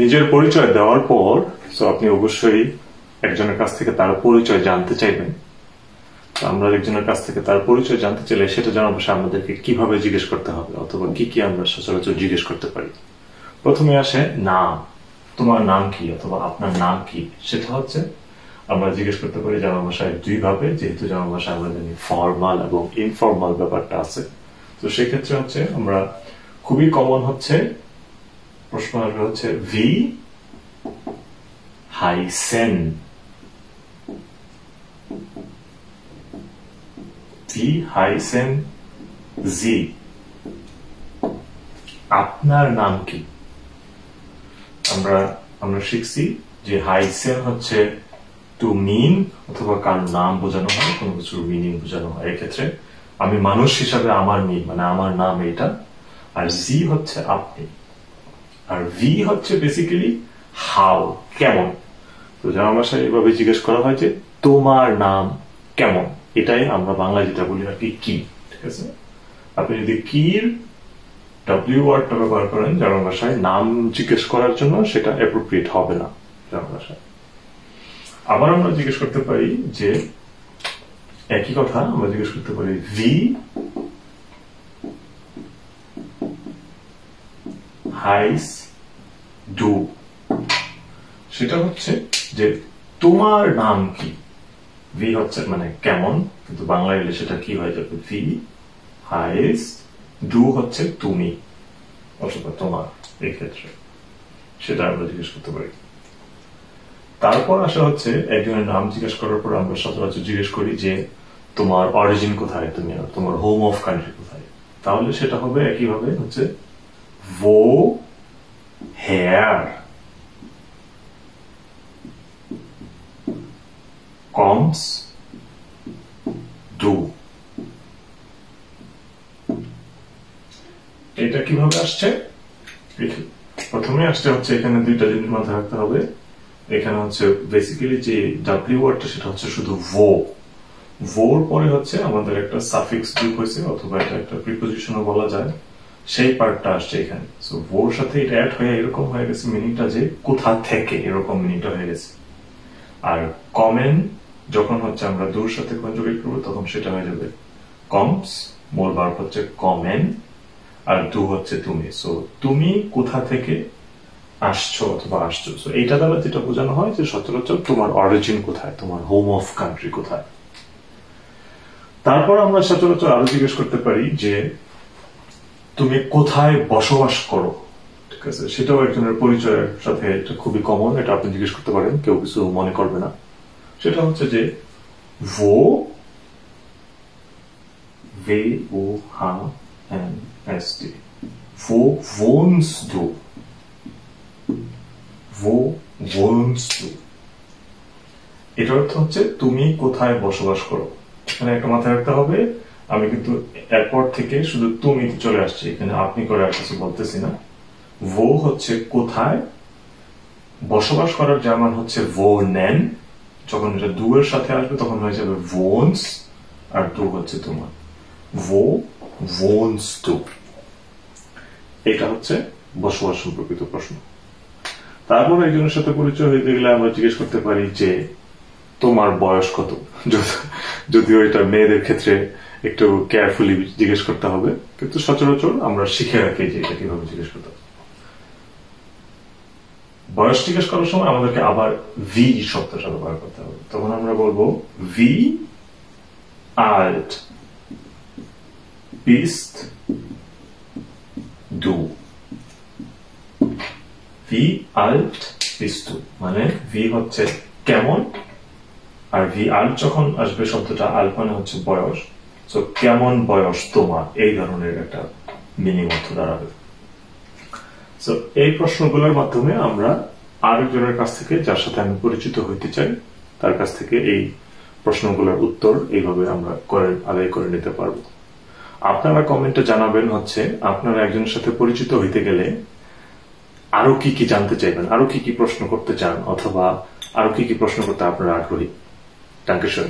নিজের পরিচয় দেওয়ার পর আপনি অবশ্যই একজনের কাছ থেকে তার পরিচয় জানতে চাইবেন। আমরা একজনের কাছ থেকে তার পরিচয় জানতে চাইলে সেটা জানার বিষয়ে আমাদেরকে কিভাবে জিজ্ঞেস করতে হবে অথবা কি আমরা সচরাচর জিজ্ঞেস করতে পারি। প্রথমে আসে নাম। তোমার নাম কি অথবা আপনার নাম কি, সেটা হচ্ছে আমরা জিজ্ঞেস করতে পারি জার্মান ভাষায় দুই ভাবে, যেহেতু জার্মান ভাষায় আমরা জানি ফর্মাল এবং ইনফর্মাল ব্যাপারটা আছে। তো সেক্ষেত্রে হচ্ছে আমরা খুবই কমন হচ্ছে প্রশ্ন আসবে হচ্ছে ভি হাইসেন, ভি হাইসেন জি, আপনার নাম কি। আমরা শিখছি যে হাইসেন হচ্ছে টু মিন অথবা কার নাম বোঝানো হয়, কোনো কিছুর মিনিং বোঝানো হয়। এক্ষেত্রে আমি মানুষ হিসাবে আমার মিন মানে আমার নাম এটা, আর জি হচ্ছে আপনি, আর ভি হচ্ছে বেসিক্যালি হাউ, কেমন। তো জার্মান ভাষায় এভাবে জিজ্ঞেস করা হয় যে তোমার নাম কেমন, এটাই আমরা বাংলায় যেটা বলি আর কি, ঠিক আছে। আপনি যদি কির ডাব্লিউ ওয়ার্ডটা ব্যবহার করেন জার্মান ভাষায় নাম জিজ্ঞেস করার জন্য, সেটা অ্যাপ্রোপ্রিয়েট হবে না জার্মান ভাষায়। আবার আমরা জিজ্ঞেস করতে পারি যে একই কথা আমরা জিজ্ঞেস করতে পারি ভি হাইস ডু, সেটা হচ্ছে যে তোমার নাম কি। ভি হচ্ছে মানে কেমন, কিন্তু বাংলায় এলে সেটা কি হয়ে যাবে, ভি হাইস ডু হচ্ছে তুমি অথবা তোমার, এই ক্ষেত্রে সেটা আমরা জিজ্ঞেস করতে পারি। তারপর আসা হচ্ছে একজনের নাম জিজ্ঞেস করার পর আমরা সচরাচর জিজ্ঞেস করি যে তোমার অরিজিন কোথায়, তুমি তোমার হোম অফ কান্ট্রি কোথায়। তাহলে সেটা হবে একইভাবে হচ্ছে ভো হেয়ার কমস ডু। এটা কিভাবে আসছে, প্রথমে আসছে হচ্ছে এখানে দুইটা জিনিস মাথায় রাখতে হবে। এখানে হচ্ছে বেসিক্যালি যে ডাব্লিউ ওয়ার্ডটা সেটা হচ্ছে শুধু ভো, ভোর পরে হচ্ছে আমাদের একটা সাফিক্স যুগ হয়েছে অথবা এটা একটা প্রিপোজিশনও বলা যায়, সেই পার্টটা আসছে এখানে। সো ভোর সাথে এটা অ্যাড হয়ে এরকম হয়ে গেছে মিনিংটা যে কোথা থেকে, এরকম মিনিংটা হয়ে গেছে। আর কমেন যখন হচ্ছে আমরা দূর সাথে কনজুগেট করবো তখন সেটা হয়ে যাবে কমস, মূল ভার্ব হচ্ছে কমেন, আর ডু হচ্ছে তুমি। সো তুমি কোথা থেকে আসছো অথবা আসছো, সো এইটা দ্বারা যেটা বোঝানো হয় যে সচরাচর তোমার অরিজিন কোথায়, তোমার হোম অফ কান্ট্রি কোথায়। তারপর আমরা সচরাচর আরো জিজ্ঞেস করতে পারি যে তুমি কোথায় বসবাস করো, ঠিক আছে। সেটাও একজনের পরিচয়ের সাথে এটা খুবই কমন, এটা আপনি জিজ্ঞেস করতে পারেন, কেউ কিছু মনে করবে না। সেটা হচ্ছে যে ভো ভে ও হা এন এস টি, ভো wohnst du, wo wohnst du, এটার অর্থ হচ্ছে তুমি কোথায় বসবাস করো। এখানে একটা মাথায় রাখতে হবে, আমি কিন্তু এরপর থেকে শুধু তুমি চলে আসছি, এখানে আপনি করে আর কিছু বলতেছি না। ভো হচ্ছে কোথায়, বসবাস করার জার্মান হচ্ছে ভো নেন, যখন এটা দু এর সাথে আসবে তখন হয়ে যাবে ভোনস, আর দু হচ্ছে তোমার, ভো wohnst du। এটা হচ্ছে বসবাস সম্পর্কিত প্রশ্ন। তারপর একজনের সাথে পরিচয় হইতে গেলে আমরা জিজ্ঞেস করতে পারি যে তোমার বয়স কত, যদিও এটা মেয়েদের ক্ষেত্রে একটু কেয়ারফুলি জিজ্ঞেস করতে হবে, কিন্তু সচরাচর আমরা শিখে রাখি যে এটা কিভাবে জিজ্ঞেস করতে হবে। বয়স জিজ্ঞেস করার সময় আমাদেরকে আবার ভি শব্দটা ব্যবহার করতে হবে, তখন আমরা বলবো V alt bist du, wie alt bist du, মানে ভি হচ্ছে কেমন, আর ভি alt যখন আসবে শব্দটা alt মানে হচ্ছে বয়স, তো কেমন বয়স তোমার, এই ধরনের একটা মিনিং অর্থ দাঁড়াবে। তো এই প্রশ্নগুলোর মাধ্যমে আমরা আরেকজনের কাছ থেকে, যার সাথে আমি পরিচিত হইতে চাই, তার কাছ থেকে এই প্রশ্নগুলোর উত্তর এইভাবে আমরা আদায় করে নিতে পারবো। আপনারা কমেন্টে জানাবেন হচ্ছে আপনারা একজনের সাথে পরিচিত হইতে গেলে আরো কি কি জানতে চাইবেন, আরো কি কি প্রশ্ন করতে চান, অথবা আরো কি কি প্রশ্ন করতে আপনারা আগ্রহী। Dankeschön.